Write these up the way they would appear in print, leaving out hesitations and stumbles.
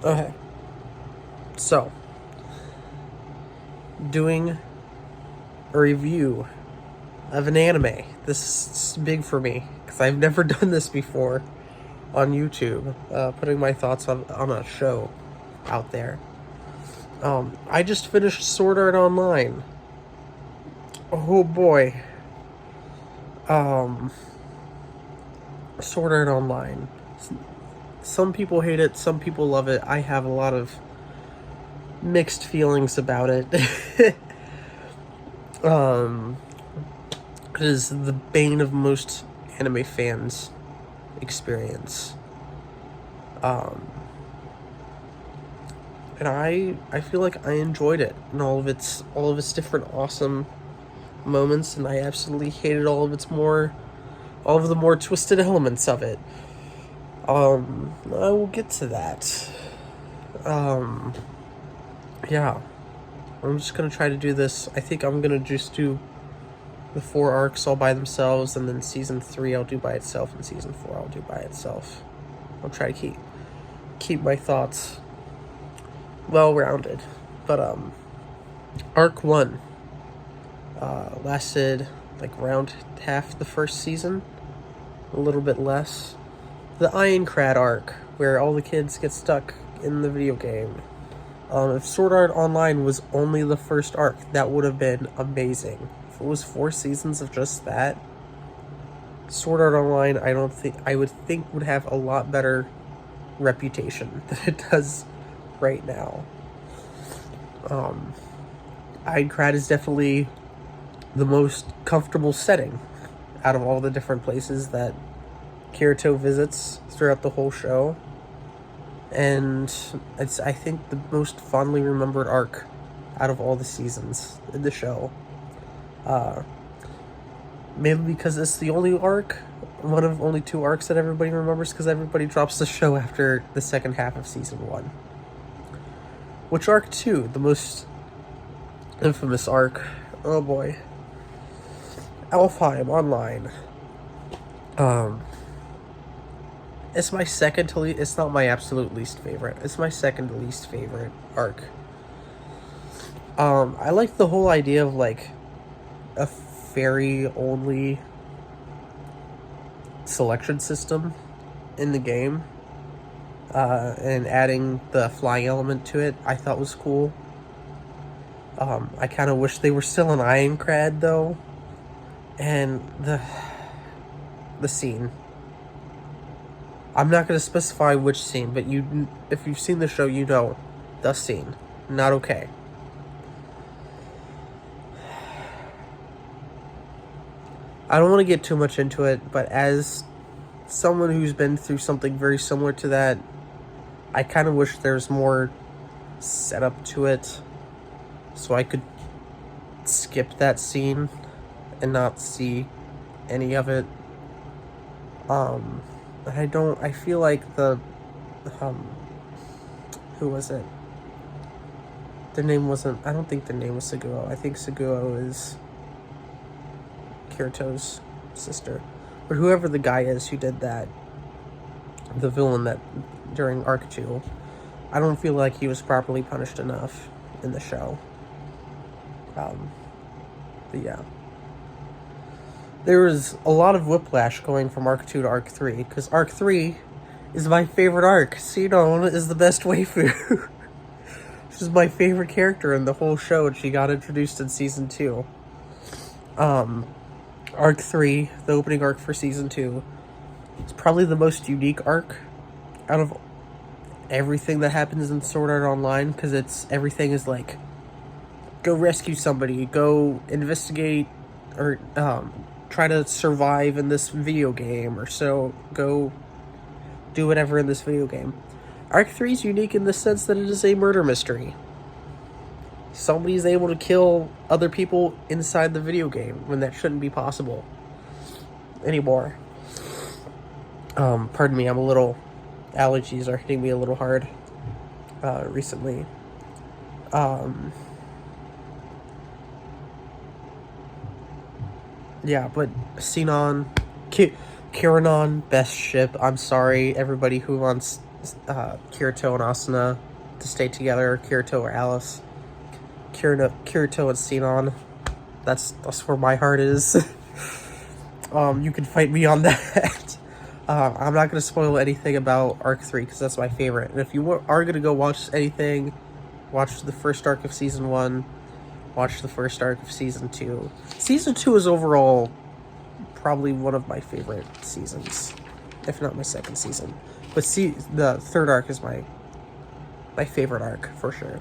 Okay. So, doing a review of an anime. This is big for me because I've never done this before on YouTube. Putting my thoughts on a show out there. I just finished Sword Art Online. Oh boy. Sword Art Online. Some people hate it, some people love it. I have a lot of mixed feelings about it. It is the bane of most anime fans' experience. And I feel like I enjoyed it and all of its different awesome moments, and I absolutely hated all of the more twisted elements of it. I will get to that. Yeah. I'm just gonna try to do this. I think I'm gonna just do the 4 arcs all by themselves, and then season 3 I'll do by itself, and season 4 I'll do by itself. I'll try to keep my thoughts well-rounded. But arc 1 lasted like around half the first season, a little bit less. The Ironclad arc, where all the kids get stuck in the video game. If Sword Art Online was only the first arc, that would have been amazing. If it was 4 seasons of just that, Sword Art Online, I would think would have a lot better reputation than it does right now. Ironclad is definitely the most comfortable setting out of all the different places that Kirito visits throughout the whole show. And it's, I think, the most fondly remembered arc out of all the seasons in the show. Maybe because it's the only arc, one of only 2 arcs that everybody remembers, because everybody drops the show after the second half of season 1. Which arc 2? The most infamous arc. Oh boy. Alfheim Online. It's my second to least. It's not my absolute least favorite. It's my second to least favorite arc. I like the whole idea of like a fairy only selection system in the game, and adding the flying element to it. I thought was cool. I kind of wish they were still in Ironclad though, and the scene. I'm not going to specify which scene, but if you've seen the show, you know the scene. Not okay. I don't want to get too much into it, but as someone who's been through something very similar to that, I kind of wish there's more setup to it, so I could skip that scene and not see any of it. I feel like who was it? Their name wasn't, I don't think their name was Seguo. I think Seguo is Kirito's sister. But whoever the guy is who did that, the villain that, during Arc 2, I don't feel like he was properly punished enough in the show. But yeah. There was a lot of whiplash going from Arc 2 to Arc 3, because Arc 3 is my favorite arc. Sino is the best waifu. She's my favorite character in the whole show, and she got introduced in Season 2. Arc 3, the opening arc for Season 2, is probably the most unique arc out of everything that happens in Sword Art Online, because everything is like, go rescue somebody, go investigate, or try to survive in this video game, or so go do whatever in this video game. Arc 3 is unique in the sense that it is a murder mystery. Somebody's able to kill other people inside the video game when that shouldn't be possible anymore. Pardon me, allergies are hitting me a little hard recently. Yeah, but Sinon, Kiranon, best ship. I'm sorry, everybody who wants Kirito and Asuna to stay together. Kirito or Alice. Kirito and Sinon. That's where my heart is. You can fight me on that. I'm not going to spoil anything about Arc 3 because that's my favorite. And if you are going to go watch anything, watch the first arc of Season 1, watch the first arc of Season 2. Season 2 is overall probably one of my favorite seasons, if not my second season. But the third arc is my favorite arc, for sure.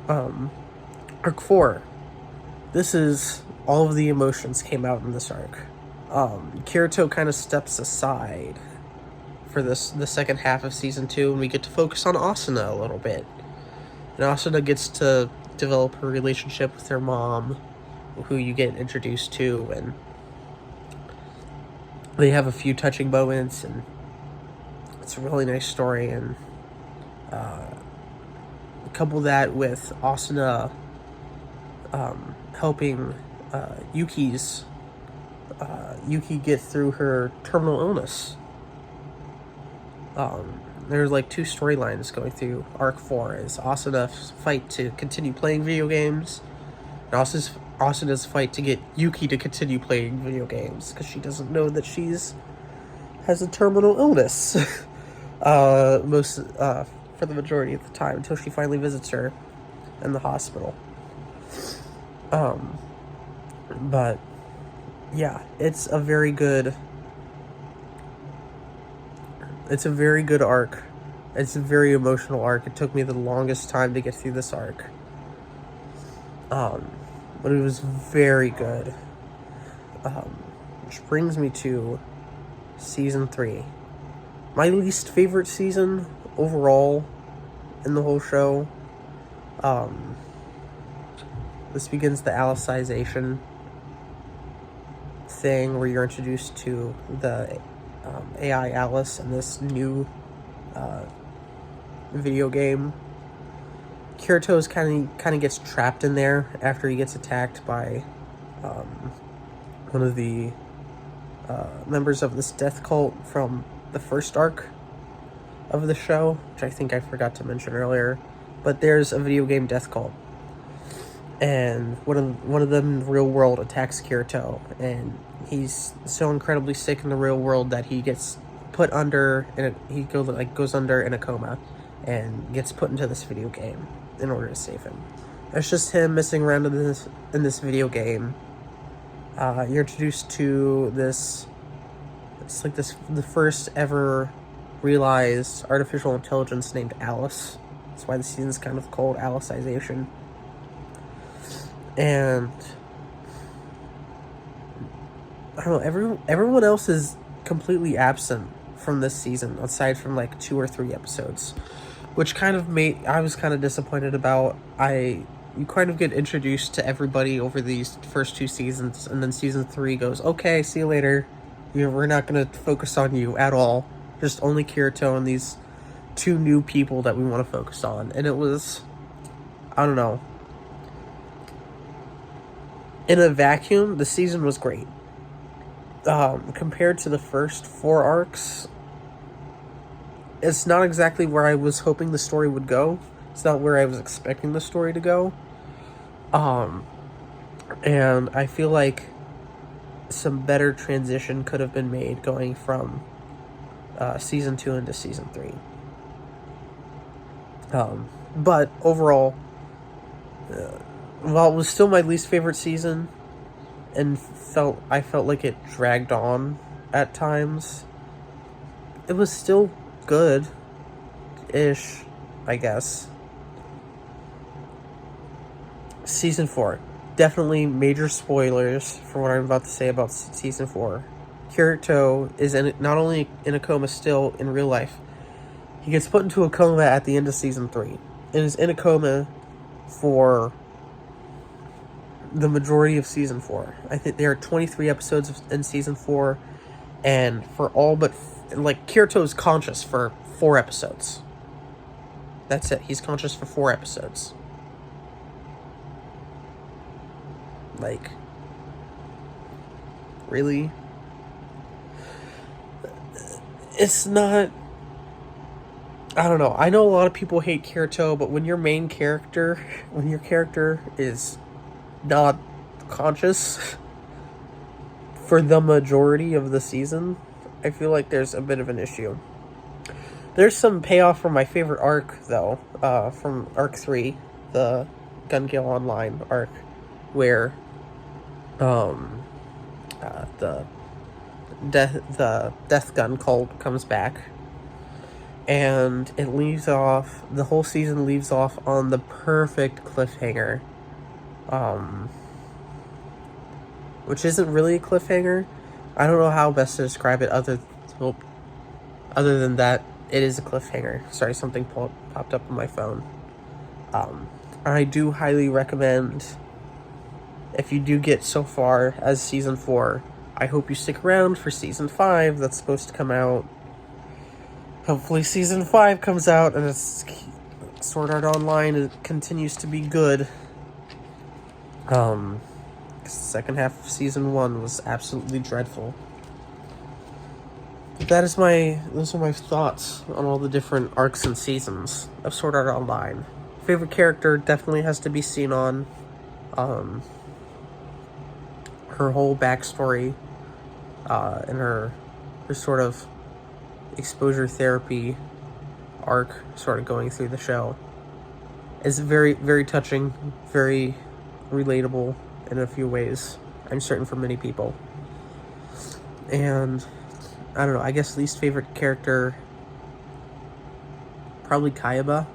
Arc 4. This is... all of the emotions came out in this arc. Kirito kind of steps aside for the second half of Season 2, and we get to focus on Asuna a little bit. And Asuna gets to develop her relationship with her mom, who you get introduced to, and they have a few touching moments, and it's a really nice story. And couple that with Asuna helping Yuki get through her terminal illness. There's like two storylines going through Arc 4. Is Asuna's fight to continue playing video games, and Asuna's fight to get Yuki to continue playing video games, because she doesn't know that has a terminal illness for the majority of the time, until she finally visits her in the hospital. But yeah, it's a very good arc. It's a very emotional arc. It took me the longest time to get through this arc. But it was very good. Which brings me to Season 3. My least favorite season overall in the whole show. This begins the Alicization thing, where you're introduced to the AI Alice in this new video game. Kirito's kind of gets trapped in there after he gets attacked by one of the members of this death cult from the first arc of the show, which I think I forgot to mention earlier. But there's a video game death cult, and one of them in the real world attacks Kirito, and he's so incredibly sick in the real world that he gets put under, and he goes under in a coma, and gets put into this video game in order to save him. It's just him messing around in this video game. You're introduced to this. It's like the first ever realized artificial intelligence named Alice. That's why the season's kind of called Alicization. And I don't know, everyone else is completely absent from this season, aside from like 2 or 3 episodes, which kind of I was kind of disappointed about. You kind of get introduced to everybody over these first 2 seasons, and then Season 3 goes, okay, see you later. We're not going to focus on you at all. Just only Kirito and these 2 new people that we want to focus on. And it was, I don't know. In a vacuum, the season was great. Compared to the first 4 arcs, it's not exactly where I was hoping the story would go. It's not where I was expecting the story to go. And I feel like some better transition could have been made going from Season 2 into Season 3. But overall, while it was still my least favorite season, and I felt like it dragged on at times, it was still good-ish, I guess. Season 4. Definitely major spoilers for what I'm about to say about Season 4. Kirito is not only in a coma still in real life, he gets put into a coma at the end of Season 3. And is in a coma for the majority of Season 4. I think there are 23 episodes in Season 4, and for all but... Kirito's conscious for 4 episodes. That's it. He's conscious for 4 episodes. Really? It's not I don't know. I know a lot of people hate Kirito, but when your character is not conscious for the majority of the season, I feel like there's a bit of an issue. There's some payoff from my favorite arc, though, from Arc 3, the Gun Gale Online arc, where the death gun cult comes back, and it leaves off, the whole season leaves off on the perfect cliffhanger, which isn't really a cliffhanger. I don't know how best to describe it other than that it is a cliffhanger. Sorry, something popped up on my phone. I do highly recommend, if you do get so far as Season 4, I hope you stick around for Season 5 that's supposed to come out. Hopefully Season 5 comes out and it's Sword Art Online, it continues to be good. The second half of Season 1 was absolutely dreadful. But those are my thoughts on all the different arcs and seasons of Sword Art Online. Favorite character definitely has to be Sinon. Her whole backstory, and her sort of exposure therapy arc sort of going through the show is very, very touching, very relatable in a few ways, I'm certain, for many people. And I don't know, I guess least favorite character, probably Kaiba.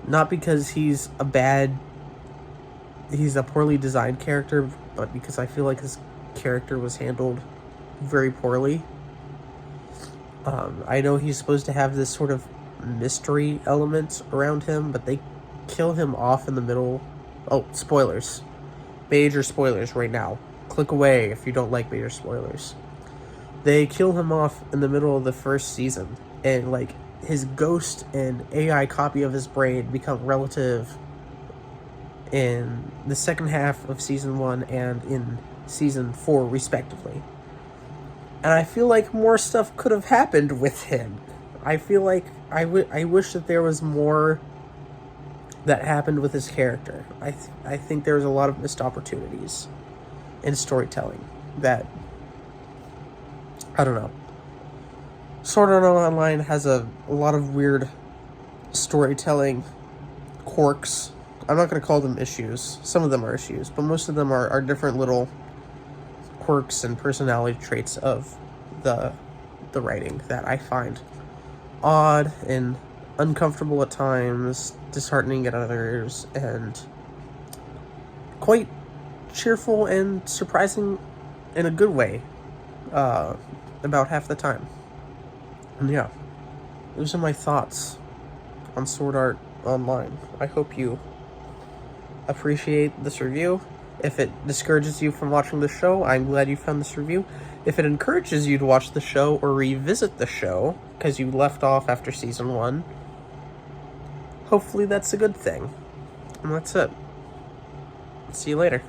Not because he's a poorly designed character, but because I feel like his character was handled very poorly. I know he's supposed to have this sort of mystery element around him, but they kill him off in the middle. Oh, spoilers. Major spoilers right now. Click away if you don't like major spoilers. They kill him off in the middle of the first season, and like his ghost and AI copy of his brain become relative in the second half of Season 1 and in Season 4, respectively. And I feel like more stuff could have happened with him. I feel like I wish that there was more that happened with his character. I think there was a lot of missed opportunities in storytelling that, I don't know. Sword Art Online has a lot of weird storytelling quirks. I'm not going to call them issues. Some of them are issues, but most of them are different little quirks and personality traits of the writing that I find odd and uncomfortable at times, disheartening at others, and quite cheerful and surprising in a good way about half the time. And yeah, those are my thoughts on Sword Art Online. I hope you appreciate this review. If it discourages you from watching the show, I'm glad you found this review. If it encourages you to watch the show or revisit the show because you left off after Season 1, hopefully that's a good thing. And that's it. See you later.